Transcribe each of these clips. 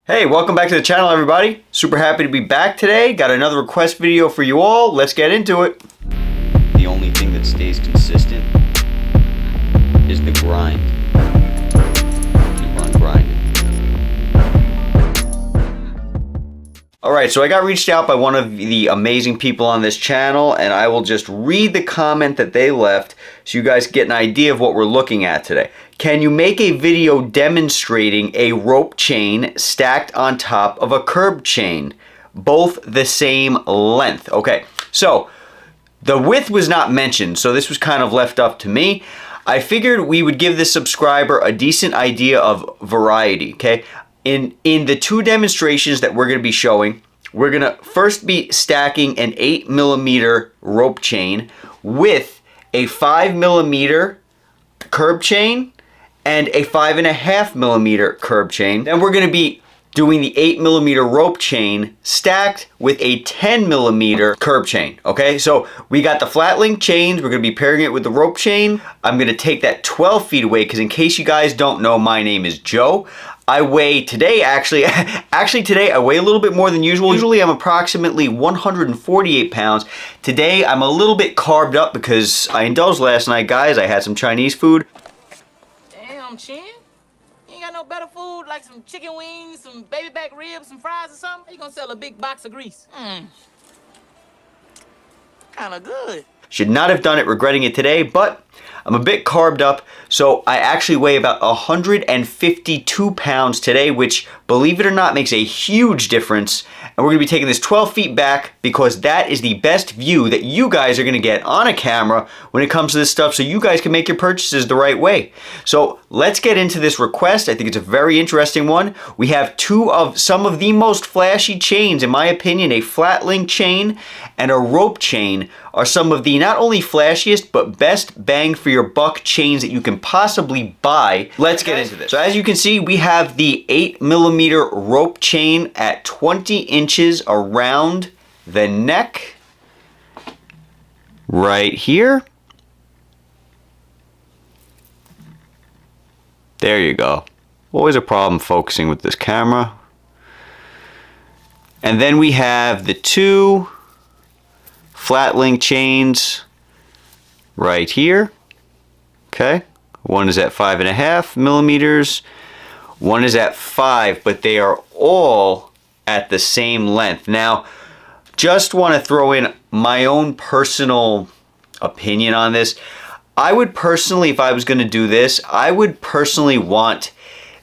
Hey, welcome back to the channel, everybody. Super happy to be back today. Got another request video for you all. Let's get into it. The only thing that stays consistent is the grind. Keep on grinding. Alright, so I got reached out by one of the amazing people on this channel, and I will just read the comment that they left so you guys get an idea of what we're looking at today. Can you make a video demonstrating a rope chain stacked on top of a curb chain? Both the same length. Okay, so the width was not mentioned, so this was kind of left up to me. I figured we would give this subscriber a decent idea of variety, okay? In the two demonstrations that we're going to be showing, we're going to first be stacking an 8mm rope chain with a 5mm curb chain and a 5.5mm curb chain. Then we're going to be doing the 8mm rope chain stacked with a 10mm curb chain. Okay, so we got the flat link chains. We're going to be pairing it with the rope chain. I'm going to take that 12 feet away because in case you guys don't know, my name is Joe. I weigh today, actually today I weigh a little bit more than usual. Usually I'm approximately 148 pounds. Today I'm a little bit carved up because I indulged last night, guys. I had some Chinese food. Damn, Chin. You ain't got no better food like some chicken wings, some baby back ribs, some fries or something? You gonna sell a big box of grease? Kinda good. Should not have done it, regretting it today, but I'm a bit carved up, so I actually weigh about 152 pounds today, which, believe it or not, makes a huge difference. And we're going to be taking this 12 feet back because that is the best view that you guys are going to get on a camera when it comes to this stuff, so you guys can make your purchases the right way. So let's get into this request. I think it's a very interesting one. We have two of some of the most flashy chains, in my opinion. A flat link chain and a rope chain are some of the not only flashiest but best bang for your buck chains that you can possibly buy. Let's get into this. So as you can see, we have the 8mm rope chain at 20 inches around the neck right here. There you go. Always a problem focusing with this camera. And then we have the two flat link chains right here. Okay, one is at 5.5mm, one is at 5, but they are all at the same length. Now, just want to throw in my own personal opinion on this. I would personally, if I was going to do this, I would personally want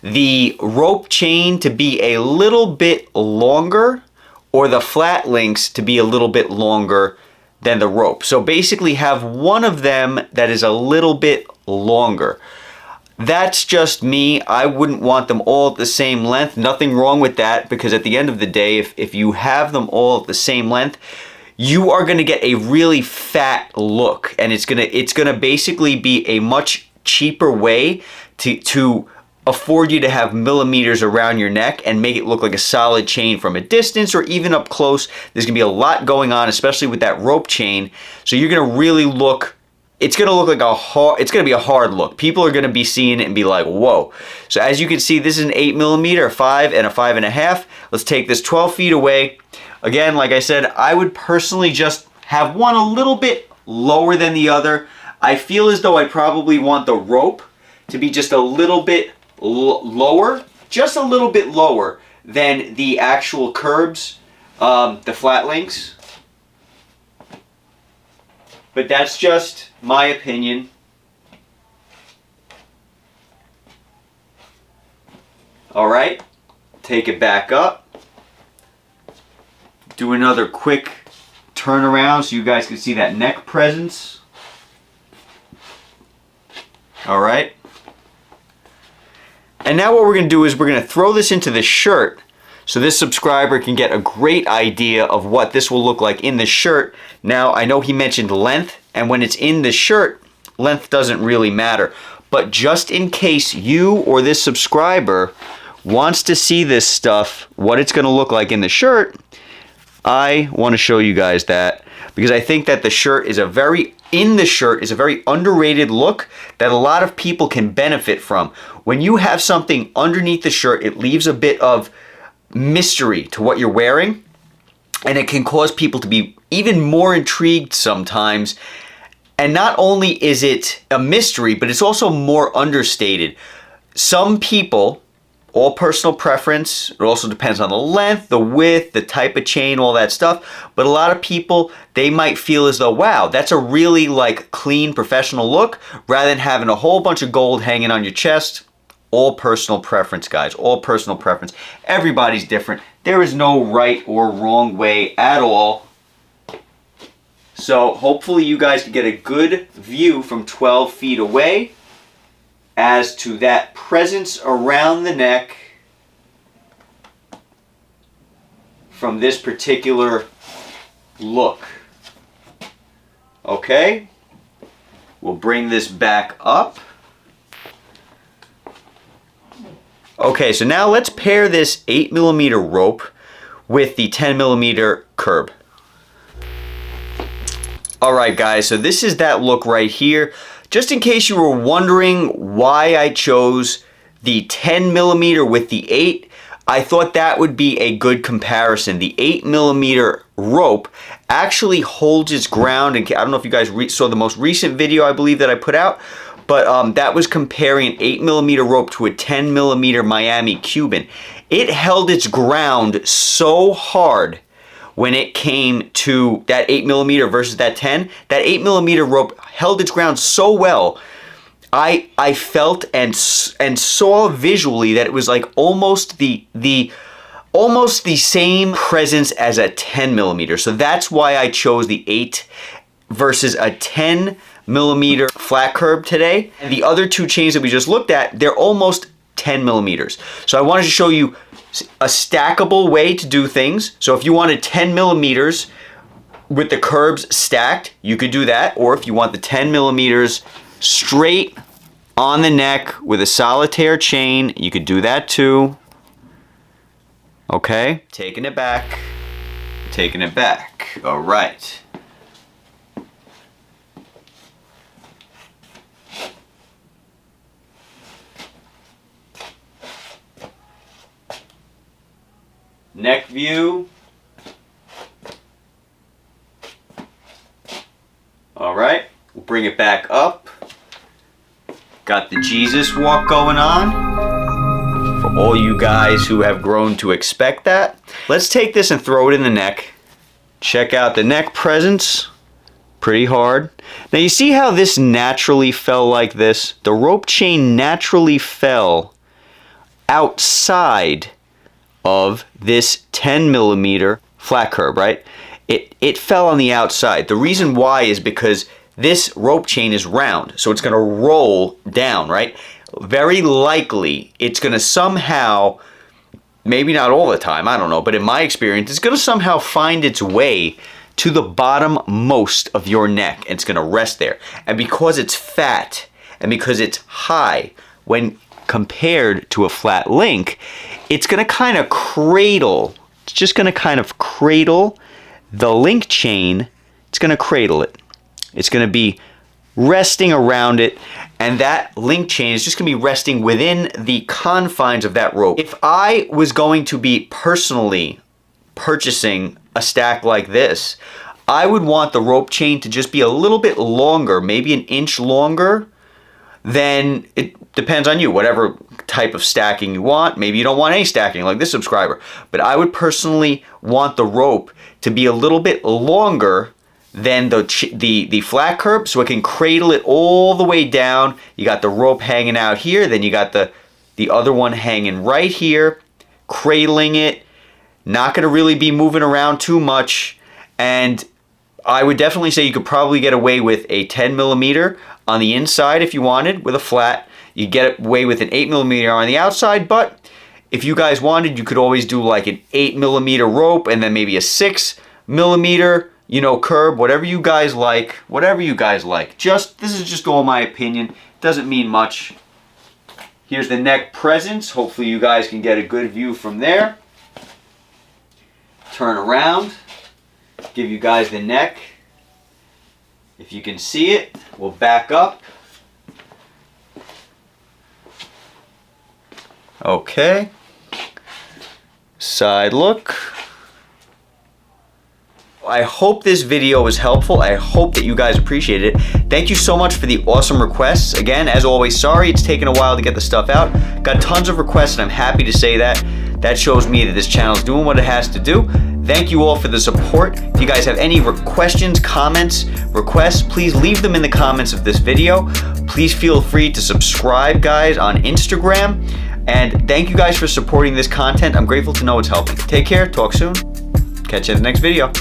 the rope chain to be a little bit longer or the flat links to be a little bit longer than the rope. So basically have one of them that is a little bit longer. That's just me. I wouldn't want them all at the same length. Nothing wrong with that, because at the end of the day, if you have them all at the same length, you are going to get a really fat look, and it's gonna basically be a much cheaper way to afford you to have millimeters around your neck and make it look like a solid chain from a distance or even up close. There's gonna be a lot going on, especially with that rope chain. So you're gonna really look, it's gonna look like it's gonna be a hard look. People are gonna be seeing it and be like, whoa. So as you can see, this is an 8mm, a 5 and a 5.5. Let's take this 12 feet away. Again, like I said, I would personally just have one a little bit lower than the other. I feel as though I probably want the rope to be just a little bit lower, just a little bit lower than the actual curbs, the flat links. But that's just my opinion. All right, take it back up. Do another quick turnaround so you guys can see that neck presence. All right. And now what we're going to do is we're going to throw this into the shirt so this subscriber can get a great idea of what this will look like in the shirt. Now, I know he mentioned length, and when it's in the shirt, length doesn't really matter. But just in case you or this subscriber wants to see this stuff, what it's going to look like in the shirt, I want to show you guys that, because I think that the shirt is a very underrated look that a lot of people can benefit from. When you have something underneath the shirt, it leaves a bit of mystery to what you're wearing, and it can cause people to be even more intrigued sometimes. And not only is it a mystery, but it's also more understated. Some people, all personal preference, it also depends on the length, the width, the type of chain, all that stuff. But a lot of people, they might feel as though, wow, that's a really like clean professional look, rather than having a whole bunch of gold hanging on your chest. All personal preference, guys, all personal preference. Everybody's different. There is no right or wrong way at all. So hopefully you guys can get a good view from 12 feet away as to that presence around the neck from this particular look. Okay, we'll bring this back up. Okay, so now let's pair this 8mm rope with the 10mm curb. Alright guys, so this is that look right here. Just in case you were wondering why I chose the 10mm with the 8, I thought that would be a good comparison. The 8mm rope actually holds its ground, and I don't know if you guys saw the most recent video I believe that I put out, but that was comparing an 8mm rope to a 10mm Miami Cuban. It held its ground so hard when it came to that 8mm versus that 10. That 8mm rope held its ground so well. I felt and saw visually that it was like almost the same presence as a 10mm. So that's why I chose the 8 versus a 10mm flat curb today. And the other two chains that we just looked at, they're almost 10mm. So I wanted to show you a stackable way to do things. So if you wanted 10mm with the curbs stacked, you could do that. Or if you want the 10mm straight on the neck with a solitaire chain, you could do that too. Okay, taking it back, taking it back. All right. Neck view. All right, we'll bring it back up. Got the Jesus walk going on for all you guys who have grown to expect that. Let's take this and throw it in the neck. Check out the neck presence. Pretty hard. Now you see how this naturally fell like this? The rope chain naturally fell outside of this 10mm flat curb, right? It fell on the outside. The reason why is because this rope chain is round, so it's gonna roll down, right? Very likely, it's gonna somehow, maybe not all the time, I don't know, but in my experience, it's gonna somehow find its way to the bottom most of your neck, and it's gonna rest there. And because it's fat, and because it's high, when compared to a flat link, it's gonna kind of cradle, it's just gonna kind of cradle the link chain. It's gonna cradle it. It's gonna be resting around it, and that link chain is just gonna be resting within the confines of that rope. If I was going to be personally purchasing a stack like this, I would want the rope chain to just be a little bit longer, maybe an inch longer. Then it depends on you, whatever type of stacking you want. Maybe you don't want any stacking like this subscriber, but I would personally want the rope to be a little bit longer than the flat curb, so it can cradle it all the way down. You got the rope hanging out here, then you got the other one hanging right here, cradling it, not gonna really be moving around too much. And I would definitely say you could probably get away with a 10mm on the inside if you wanted with a flat. You get away with an 8mm on the outside, but if you guys wanted, you could always do like an 8mm rope and then maybe a 6mm, you know, curb, whatever you guys like, whatever you guys like. This is just all my opinion. Doesn't mean much. Here's the neck presence. Hopefully you guys can get a good view from there. Turn around, give you guys the neck. If you can see it, we'll back up. Okay. Side look. I hope this video was helpful. I hope that you guys appreciated it. Thank you so much for the awesome requests. Again, as always, sorry it's taken a while to get the stuff out. Got tons of requests and I'm happy to say that. That shows me that this channel is doing what it has to do. Thank you all for the support. If you guys have any questions, comments, requests, please leave them in the comments of this video. Please feel free to subscribe, guys, on Instagram. And thank you guys for supporting this content. I'm grateful to know it's helping. Take care. Talk soon. Catch you in the next video.